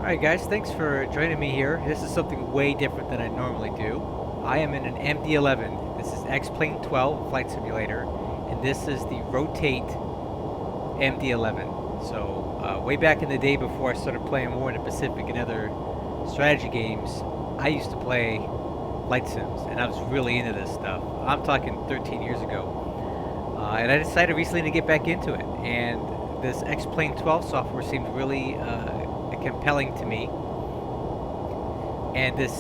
Alright guys, thanks for joining me here. This is something way different than I normally do. I am in an MD-11. This is X-Plane 12 flight simulator, and this is the Rotate MD-11. So way back in the day before I started playing more in the Pacific and other strategy games, I used to play flight sims, and I was really into this stuff. I'm talking 13 years ago. And I decided recently to get back into it, and this X-Plane 12 software seemed really compelling to me, and this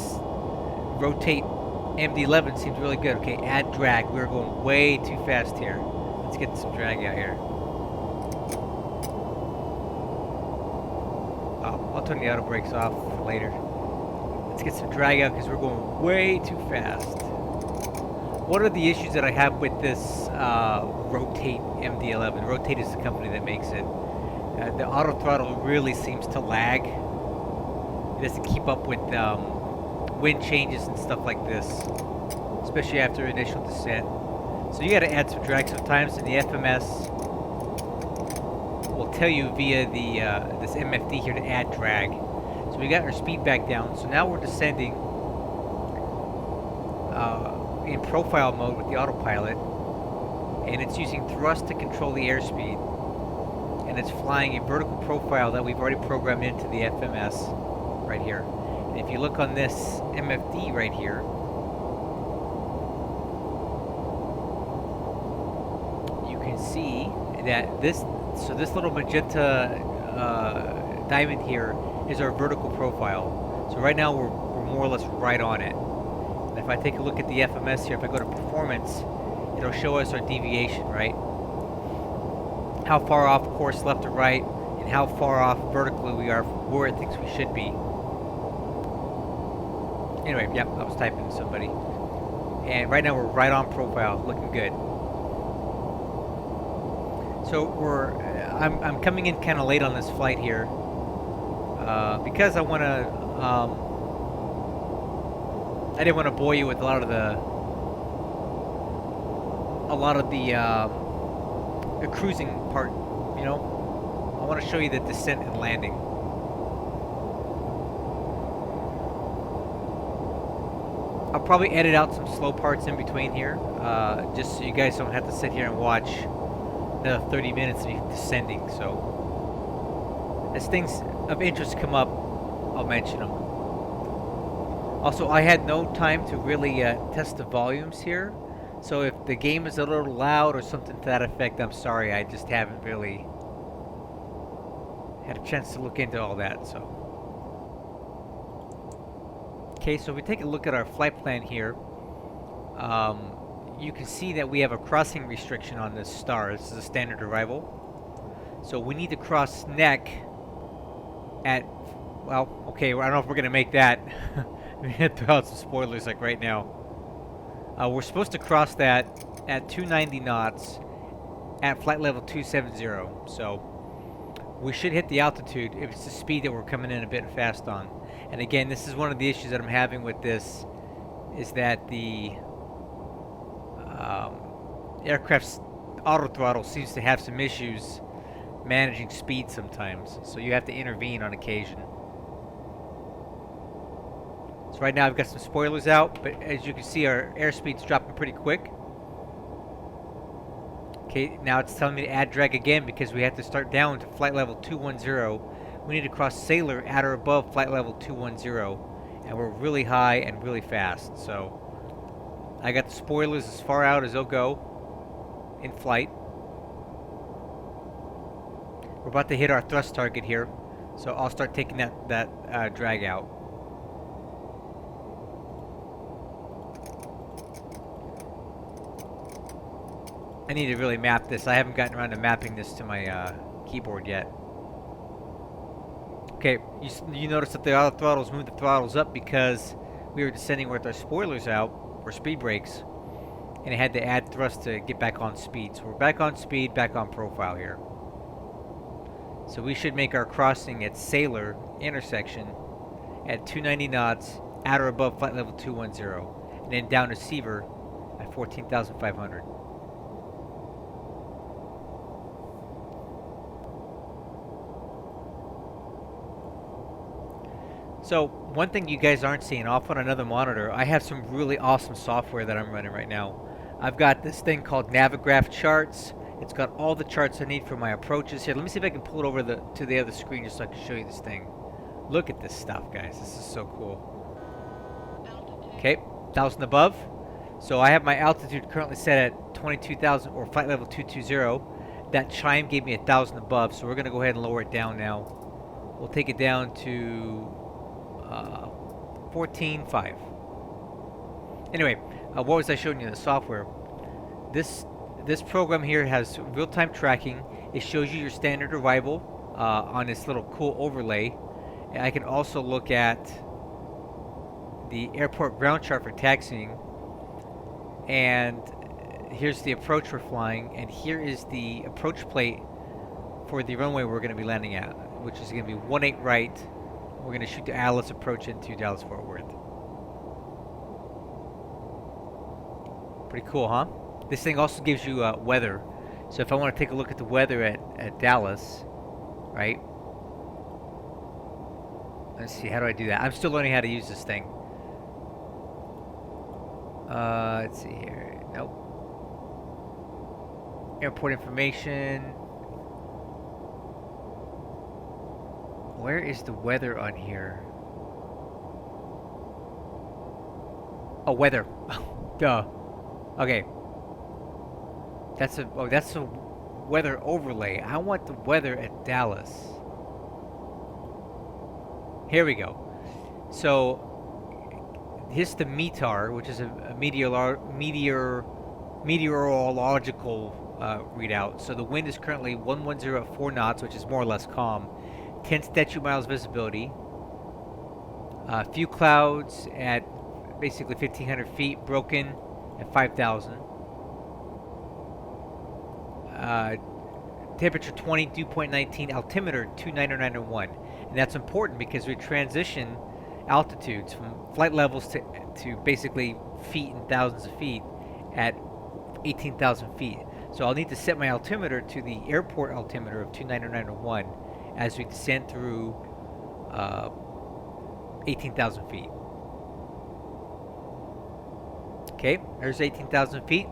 Rotate MD-11 seems really good. Okay, add drag. We're going way too fast here. Let's get some drag out here. I'll turn the auto brakes off for later. Let's get some drag out because we're going way too fast. One of the issues that I have with this Rotate MD-11, Rotate is the company that makes it, the auto throttle really seems to lag. It doesn't keep up with wind changes and stuff like this, especially after initial descent. So you got to add some drag sometimes, and the FMS will tell you via the this MFD here to add drag. So we got our speed back down. So now we're descending in profile mode with the autopilot, and it's using thrust to control the airspeed. And it's flying a vertical profile that we've already programmed into the FMS right here. And if you look on this MFD right here, you can see that this little magenta diamond here is our vertical profile. So right now we're more or less right on it. And if I take a look at the FMS here, if I go to performance, it'll show us our deviation, right? How far off course left or right, and how far off vertically we are from where it thinks we should be. Anyway, yep, I was typing to somebody. And right now we're right on profile, looking good. So I'm coming in kind of late on this flight here, because I want to, I didn't want to bore you with a lot of the cruising part, you know. I want to show you the descent and landing. I'll probably edit out some slow parts in between here, just so you guys don't have to sit here and watch the 30 minutes of me descending. So as things of interest come up, I'll mention them. Also, I had no time to really test the volumes here. So if the game is a little loud or something to that effect, I'm sorry. I just haven't really had a chance to look into all that. So, okay, so if we take a look at our flight plan here, you can see that we have a crossing restriction on this star. This is a standard arrival. So we need to cross neck at, well, okay, I don't know if we're going to make that. We had to throw out some spoilers like right now. We're supposed to cross that at 290 knots at flight level 270. So we should hit the altitude if it's the speed that we're coming in a bit fast on. And again, this is one of the issues that I'm having with this, is that the aircraft's auto throttle seems to have some issues managing speed sometimes. So you have to intervene on occasion. So right now I've got some spoilers out, but as you can see, our airspeed's dropping pretty quick. Okay, now it's telling me to add drag again because we have to start down to flight level 210. We need to cross Sailor at or above flight level 210, and we're really high and really fast. So I got the spoilers as far out as they'll go in flight. We're about to hit our thrust target here, so I'll start taking that drag out. I need to really map this. I haven't gotten around to mapping this to my keyboard yet. Okay, you notice that the auto throttles moved the throttles up because we were descending with our spoilers out, or speed brakes, and it had to add thrust to get back on speed. So we're back on speed, back on profile here. So we should make our crossing at Sailor intersection at 290 knots at or above flight level 210, and then down to Seaver at 14,500. So one thing you guys aren't seeing off on another monitor, I have some really awesome software that I'm running right now. I've got this thing called Navigraph Charts. It's got all the charts I need for my approaches here. Let me see if I can pull it over to the other screen just so I can show you this thing. Look at this stuff, guys. This is so cool. Okay, 1,000 above. So I have my altitude currently set at 22,000 or flight level 220. That chime gave me 1,000 above, so we're going to go ahead and lower it down now. We'll take it down to 14.5. Anyway, what was I showing you in the software? This program here has real-time tracking. It shows you your standard arrival on this little cool overlay. And I can also look at the airport ground chart for taxiing. And here's the approach we're flying, and here is the approach plate for the runway we're going to be landing at, which is going to be 18 right. We're going to shoot the Alice approach into Dallas-Fort Worth. Pretty cool, huh? This thing also gives you weather. So if I want to take a look at the weather at Dallas, right? Let's see, how do I do that? I'm still learning how to use this thing. Let's see here. Nope. Airport information. Where is the weather on here? Oh, weather. Duh. Okay. That's a weather overlay. I want the weather at Dallas. Here we go. So here's the METAR, which is a meteorological readout. So the wind is currently 110 at 4 knots, which is more or less calm. 10 statute miles visibility. Few clouds at basically 1,500 feet, broken at 5,000. Temperature 20, dew point 19, altimeter 29901. And that's important because we transition altitudes from flight levels to basically feet and thousands of feet at 18,000 feet. So I'll need to set my altimeter to the airport altimeter of 29901 as we descend through 18,000 feet. Okay, there's 18,000 feet.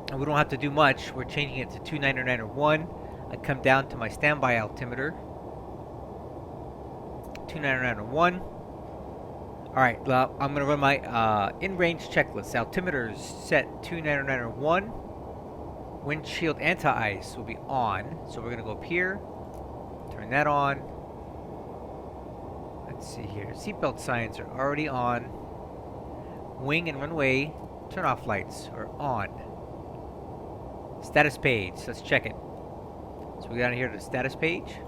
And we don't have to do much. We're changing it to 29901. I come down to my standby altimeter. 29901. Alright, I'm going to run my in-range checklist. Altimeter is set 29901. Windshield anti-ice will be on. So we're going to go up here. Turn that on. Let's see here. Seatbelt signs are already on. Wing and runway turn-off lights are on. Status page. Let's check it. So we got down here to the status page.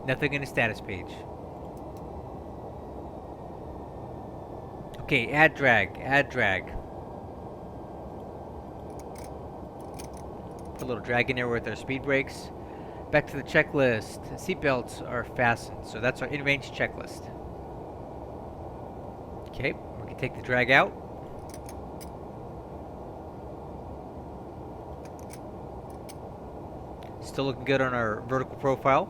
Nothing in the status page. Okay, add drag. Add drag. Put a little drag in there with our speed brakes. Back to the checklist. Seatbelts are fastened. So that's our in-range checklist. Okay, we can take the drag out. Still looking good on our vertical profile.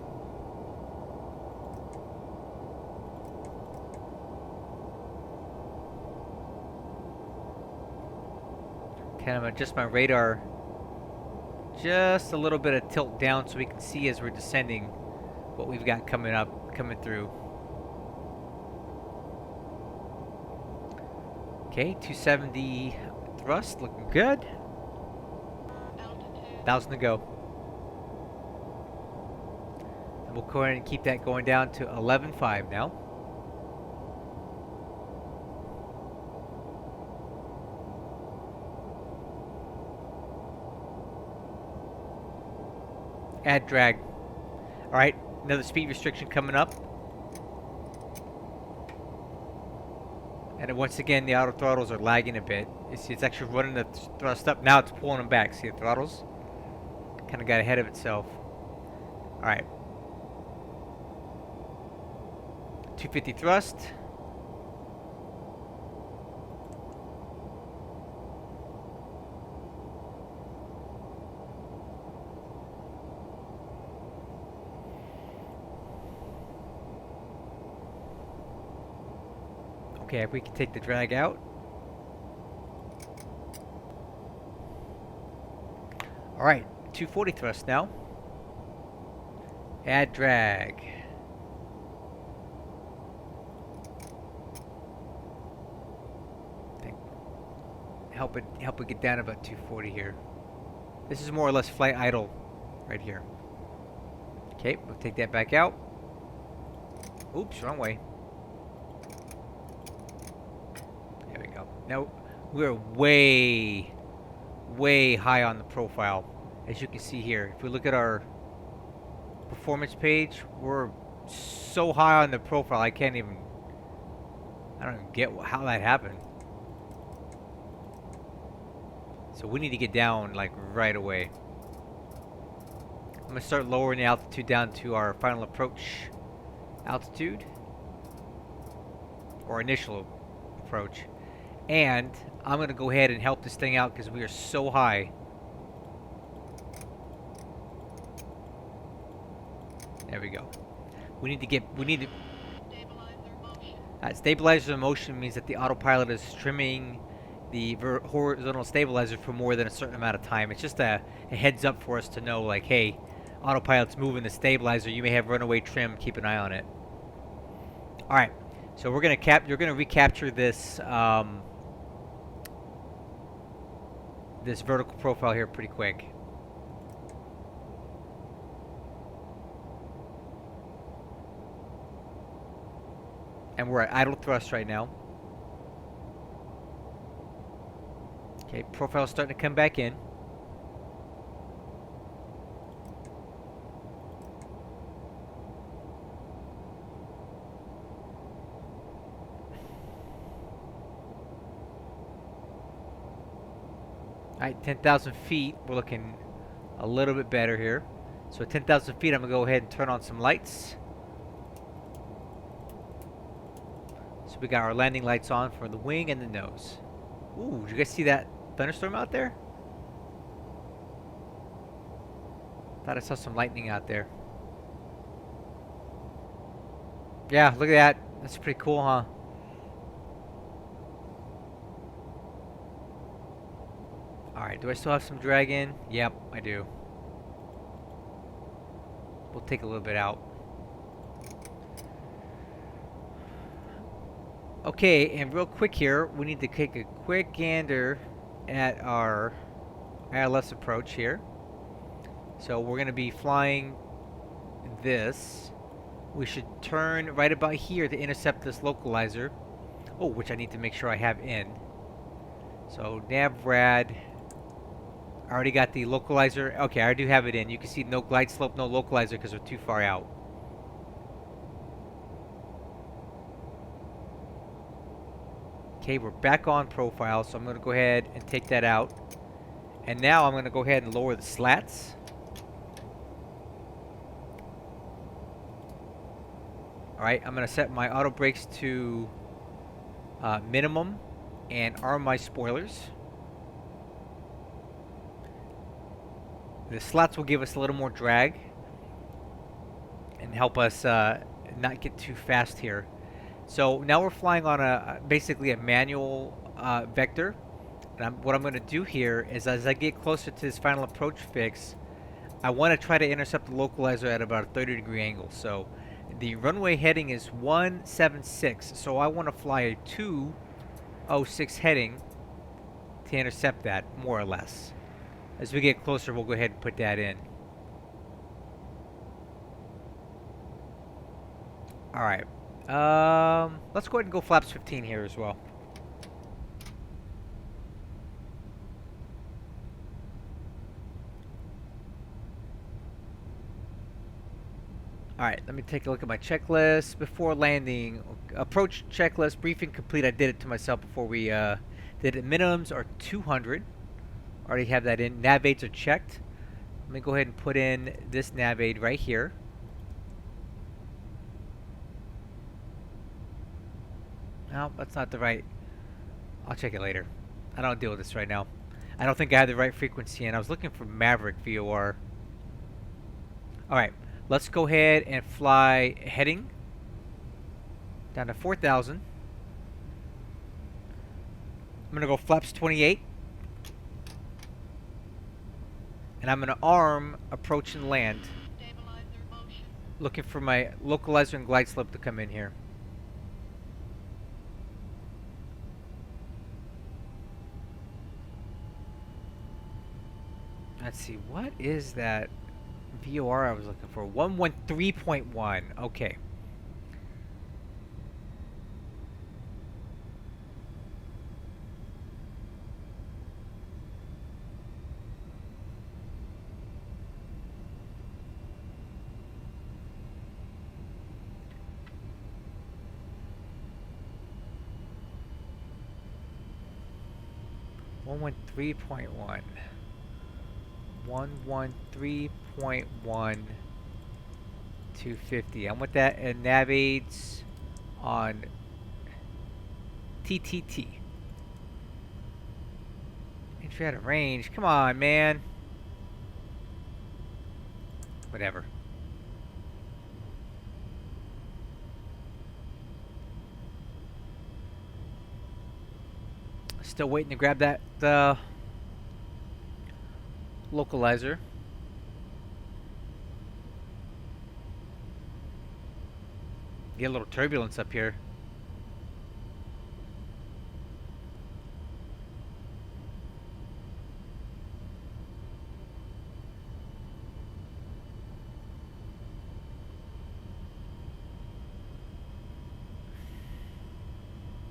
Kind of adjust my radar just a little bit of tilt down so we can see as we're descending what we've got coming through. Okay, 270 thrust, looking good. 1,000 to go. And we'll go ahead and keep that going down to 11.5 now. Add drag. Alright, another speed restriction coming up. And then once again, the auto throttles are lagging a bit. You see, it's actually running the thrust up. Now it's pulling them back. See the throttles? Kind of got ahead of itself. Alright. 250 thrust. Okay, we can take the drag out. Alright, 240 thrust now. Add drag. Help it get down about 240 here. This is more or less flight idle right here. Okay, we'll take that back out. Oops, wrong way. There we go. Now we're way high on the profile, as you can see here. If we look at our performance page, we're so high on the profile I don't even get how that happened. So we need to get down like right away. I'm gonna start lowering the altitude down to our final approach altitude, or initial approach, and I'm gonna go ahead and help this thing out because we are so high. There we go. We need to stabilizer motion means that the autopilot is trimming the horizontal stabilizer for more than a certain amount of time. It's just a heads up for us to know, like, hey, autopilot's moving the stabilizer. You may have runaway trim. Keep an eye on it. All right. So we're gonna you're gonna recapture this this vertical profile here pretty quick. And we're at idle thrust right now. Okay, profile's starting to come back in. Alright, 10,000 feet. We're looking a little bit better here. So at 10,000 feet, I'm going to go ahead and turn on some lights. So we got our landing lights on for the wing and the nose. Ooh, did you guys see that thunderstorm out there? Thought I saw some lightning out there. Yeah, look at that. That's pretty cool, huh? Alright, do I still have some drag in? Yep, I do. We'll take a little bit out. Okay, and real quick here, we need to take a quick gander at our ILS approach here. So we're going to be flying this. We should turn right about here to intercept this localizer. Oh, which I need to make sure I have in. So nav rad. I already got the localizer. Okay, I do have it in. You can see no glide slope, no localizer because we're too far out. Okay, we're back on profile, so I'm going to go ahead and take that out. And now I'm going to go ahead and lower the slats. Alright, I'm going to set my auto brakes to minimum and arm my spoilers. The slats will give us a little more drag and help us not get too fast here. So now we're flying on basically a manual vector. And what I'm going to do here is, as I get closer to this final approach fix, I want to try to intercept the localizer at about a 30-degree angle. So the runway heading is 176. So I want to fly a 206 heading to intercept that, more or less. As we get closer, we'll go ahead and put that in. All right. Let's go ahead and go flaps 15 here as well. All right, let me take a look at my checklist. Before landing, approach checklist, briefing complete. I did it to myself before we did it. Minimums are 200. Already have that in. Nav aids are checked. Let me go ahead and put in this nav aid right here. No, that's not the right. I'll check it later. I don't deal with this right now. I don't think I had the right frequency in. I was looking for Maverick VOR. Alright, let's go ahead and fly heading down to 4,000. I'm gonna go flaps 28. And I'm gonna arm approach and land. Looking for my localizer and glide slope to come in here. Let's see, what is that VOR I was looking for? 113.1. Okay. One 113.1. 113.1 250. I'm with that and nav aids on TTT. Entry out of range. Come on, man. Whatever. Still waiting to grab that localizer. Get a little turbulence up here.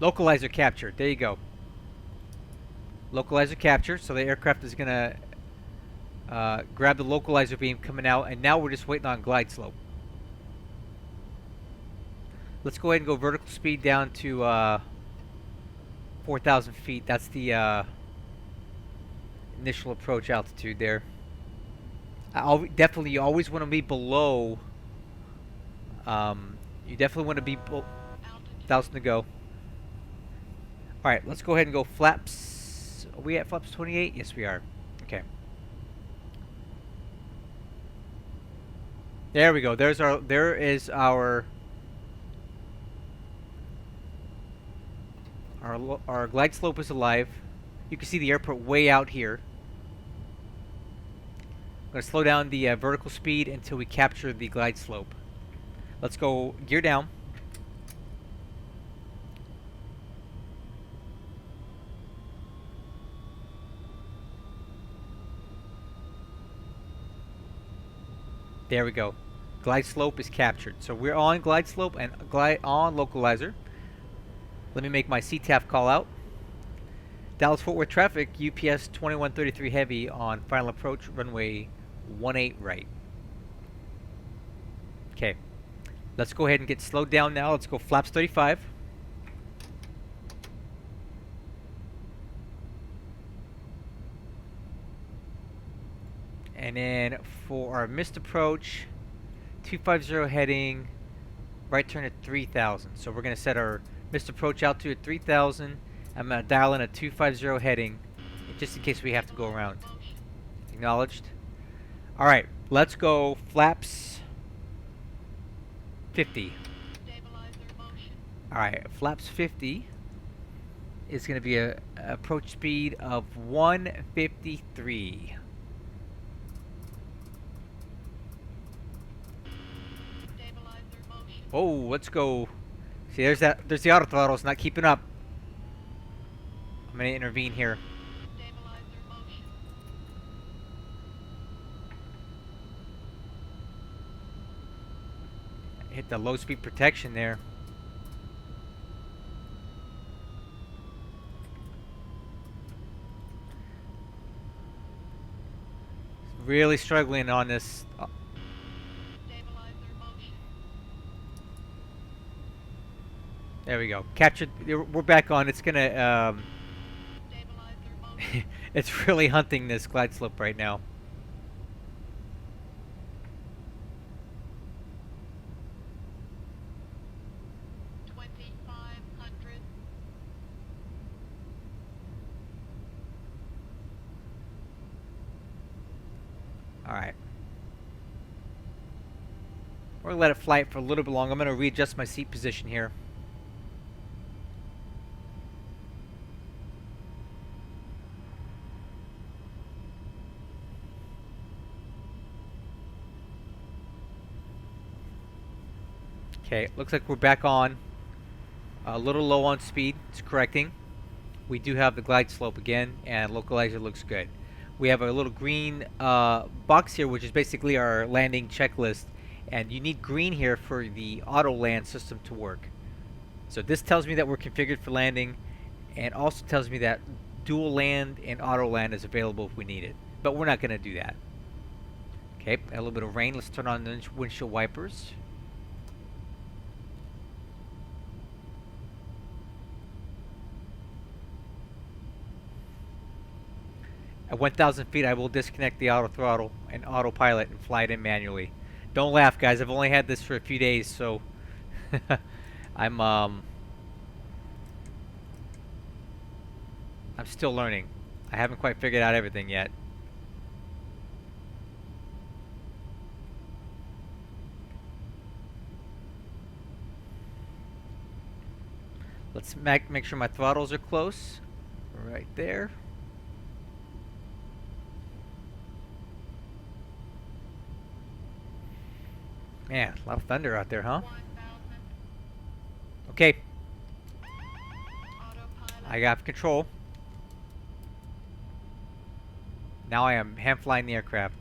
Localizer captured. There you go. Localizer captured. So the aircraft is gonna grab the localizer beam coming out, and now we're just waiting on glide slope. Let's go ahead and go vertical speed down to 4,000 feet. That's the initial approach altitude there. Definitely, you always want to be below. You definitely want to be 1,000 to go. All right, let's go ahead and go flaps. Are we at flaps 28? Yes, we are. Okay. There we go. There is our glide slope is alive. You can see the airport way out here. I'm going to slow down the vertical speed until we capture the glide slope. Let's go gear down. There we go. Glide slope is captured. So we're on glide slope and glide on localizer. Let me make my CTAF call out. Dallas Fort Worth traffic, UPS 2133 heavy on final approach, runway 18 right. Okay. Let's go ahead and get slowed down now. Let's go flaps 35. And then for our missed approach, 250 heading, right turn at 3,000. So we're going to set our missed approach altitude at 3,000. I'm going to dial in a 250 heading, just in case we have to go around. Acknowledged. All right, let's go flaps 50. All right, flaps 50 is going to be a approach speed of 153. Oh, let's go. See, there's the auto throttle. It's not keeping up. I'm going to intervene here. Hit the low speed protection there. Really struggling on this. There we go. Captured. We're back on. It's gonna. It's really hunting this glide slope right now. All right. We're gonna let it fly for a little bit longer. I'm gonna readjust my seat position here. Okay, looks like we're back on. A little low on speed. It's correcting. We do have the glide slope again, and localizer looks good. We have a little green box here, which is basically our landing checklist, and you need green here for the auto land system to work. So this tells me that we're configured for landing, and also tells me that dual land and auto land is available if we need it. But we're not going to do that. Okay, a little bit of rain. Let's turn on the windshield wipers. At 1,000 feet, I will disconnect the auto throttle and autopilot and fly it in manually. Don't laugh, guys. I've only had this for a few days, so I'm still learning. I haven't quite figured out everything yet. Let's make sure my throttles are close. Right there. Man, a lot of thunder out there, huh? Okay. I got control. Now I am hand flying the aircraft.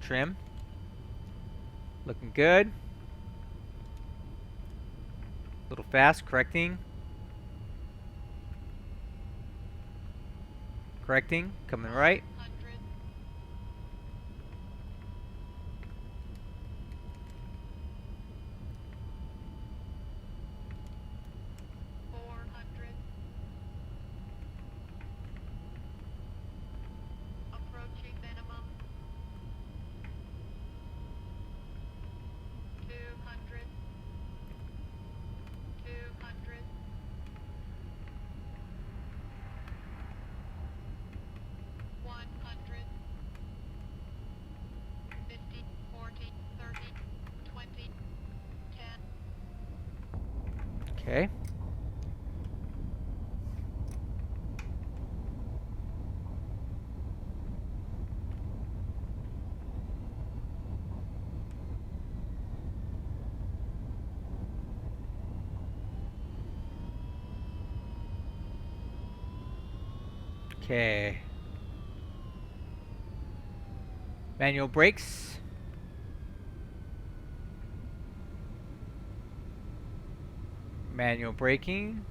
Trim. Looking good. A little fast, correcting. Correcting, coming right. Approaching minimum. 200. 200. 100. 50, 40, 30, 20, 10. Okay. Okay. Manual brakes. Manual braking.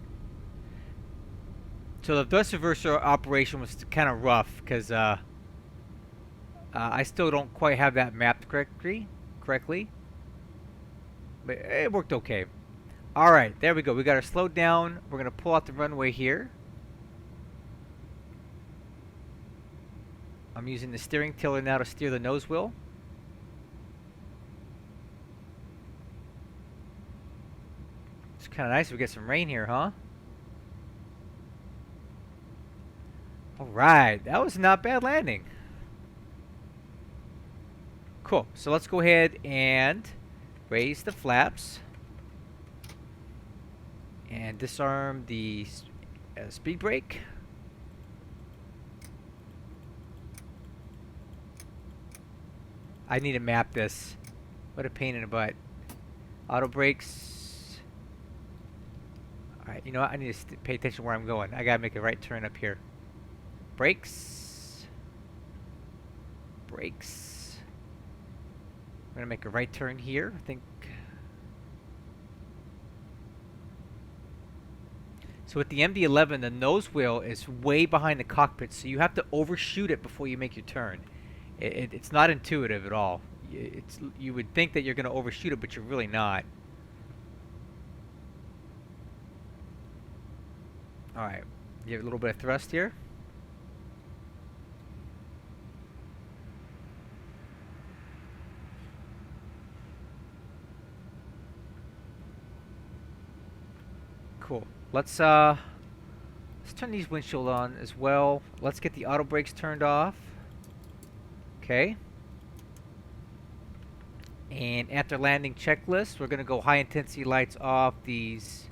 So the thrust reverser operation was kind of rough because I still don't quite have that mapped correctly, but it worked okay. All right, there we go. We got our slowed down. We're gonna pull out the runway here. I'm using the steering tiller now to steer the nose wheel. It's kind of nice we get some rain here, huh? Alright, that was not bad landing. Cool, so let's go ahead and raise the flaps. And disarm the speed brake. I need to map this. What a pain in the butt. Auto brakes. Alright, you know what? I need to pay attention where I'm going. I gotta make a right turn up here. Brakes. Brakes. I'm gonna make a right turn here, I think. So with the MD-11, the nose wheel is way behind the cockpit, so you have to overshoot it before you make your turn. It's not intuitive at all. You would think that you're going to overshoot it, but you're really not. Alright, give it a little bit of thrust here. Cool. Let's turn these windshield on as well. Let's get the auto brakes turned off. Okay. And after landing checklist, we're going to go high intensity lights off these.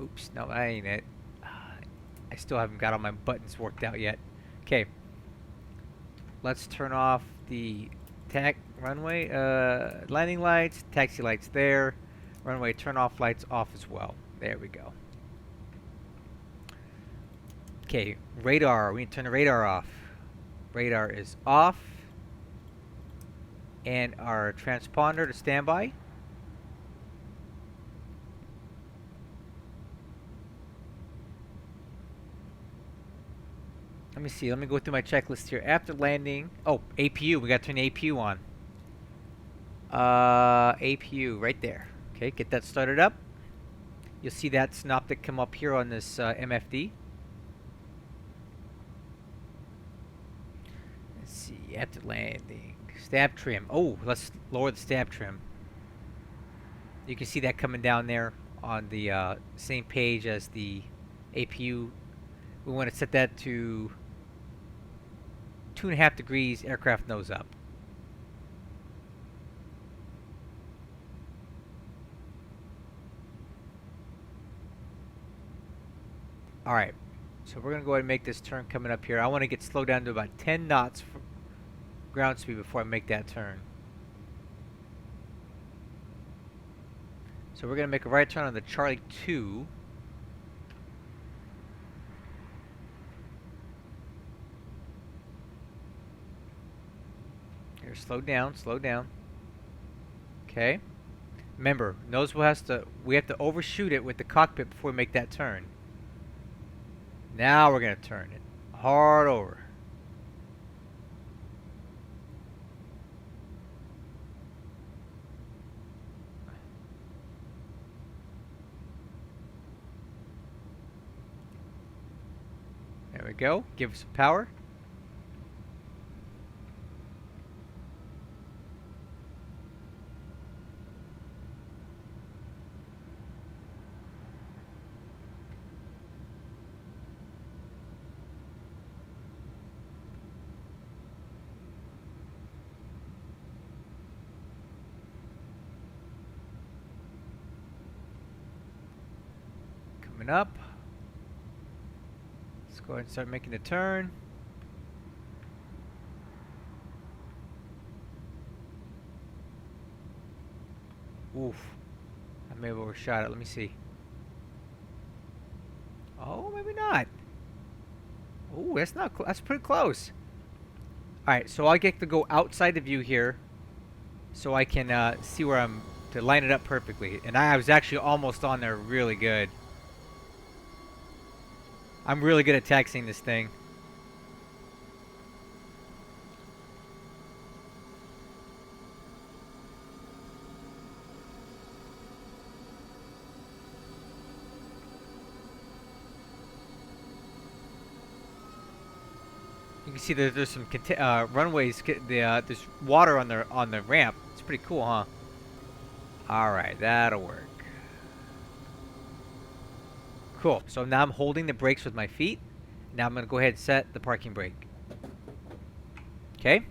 Oops, no, that ain't it. I still haven't got all my buttons worked out yet. Okay. Let's turn off the runway landing lights, taxi lights there. Runway turn off lights off as well. There we go. Okay, radar. We need to turn the radar off. Radar is off. And our transponder to standby. Let me see. Let me go through my checklist here. After landing, oh, APU. We got to turn the APU on. APU right there. Okay, get that started up. You'll see that synoptic come up here on this MFD. Let's see. After landing, stab trim. Oh, let's lower the stab trim. You can see that coming down there on the same page as the APU. We want to set that to 2.5 degrees aircraft nose up. Alright, so we're going to go ahead and make this turn coming up here. I want to get slowed down to about 10 knots for ground speed before I make that turn. So we're going to make a right turn on the Charlie 2. Here, slow down, slow down. Okay. Remember, we have to overshoot it with the cockpit before we make that turn. Now we're going to turn it hard over. There we go. Give us some power. Coming up. Let's go ahead and start making the turn. Oof. I may have overshot it. Let me see. Oh, maybe not. Oh, that's not. That's pretty close. All right, so I get to go outside the view here, so I can see where I'm to line it up perfectly. And I was actually almost on there, really good. I'm really good at taxiing this thing. You can see that there's some runways. There's water on the ramp. It's pretty cool, huh? All right, that'll work. Cool. So now I'm holding the brakes with my feet. Now I'm going to go ahead and set the parking brake. Okay.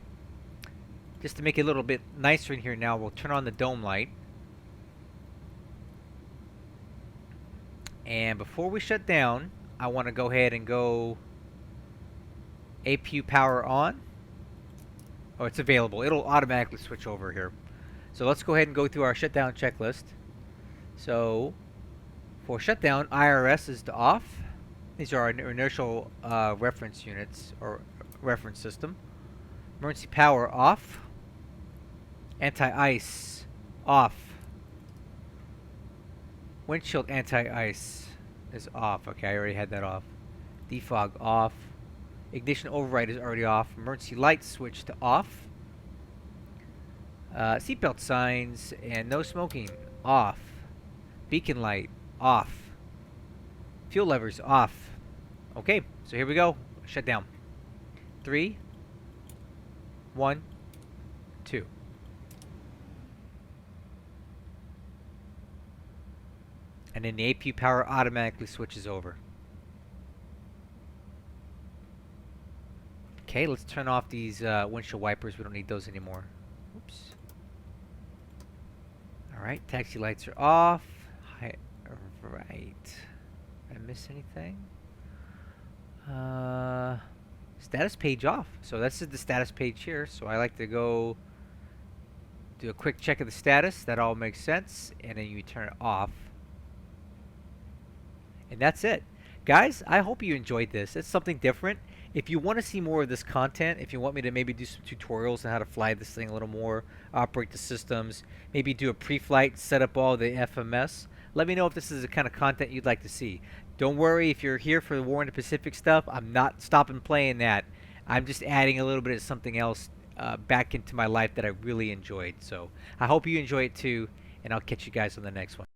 Just to make it a little bit nicer in here now, we'll turn on the dome light. And before we shut down, I want to go ahead and go APU power on. Oh, it's available. It'll automatically switch over here. So let's go ahead and go through our shutdown checklist. So for shutdown, IRS is to off. These are our inertial reference units or reference system. Emergency power off. Anti-ice off. Windshield anti-ice is off. Okay, I already had that off. Defog off. Ignition override is already off. Emergency light switch to off. Seatbelt signs and no smoking off. Beacon light off. Fuel levers off. Okay, so here we go. Shut down. 3, 1, 2. And then the APU power automatically switches over. Okay, let's turn off these windshield wipers. We don't need those anymore. Oops. Alright, taxi lights are off. Right. Did I miss anything? status page off. So this is the status page here. So I like to go do a quick check of the status. That all makes sense. And then you turn it off. And that's it. Guys, I hope you enjoyed this. It's something different. If you want to see more of this content, if you want me to maybe do some tutorials on how to fly this thing a little more, operate the systems, maybe do a pre-flight, set up all the FMS, let me know if this is the kind of content you'd like to see. Don't worry if you're here for the War in the Pacific stuff. I'm not stopping playing that. I'm just adding a little bit of something else back into my life that I really enjoyed. So I hope you enjoy it too, and I'll catch you guys on the next one.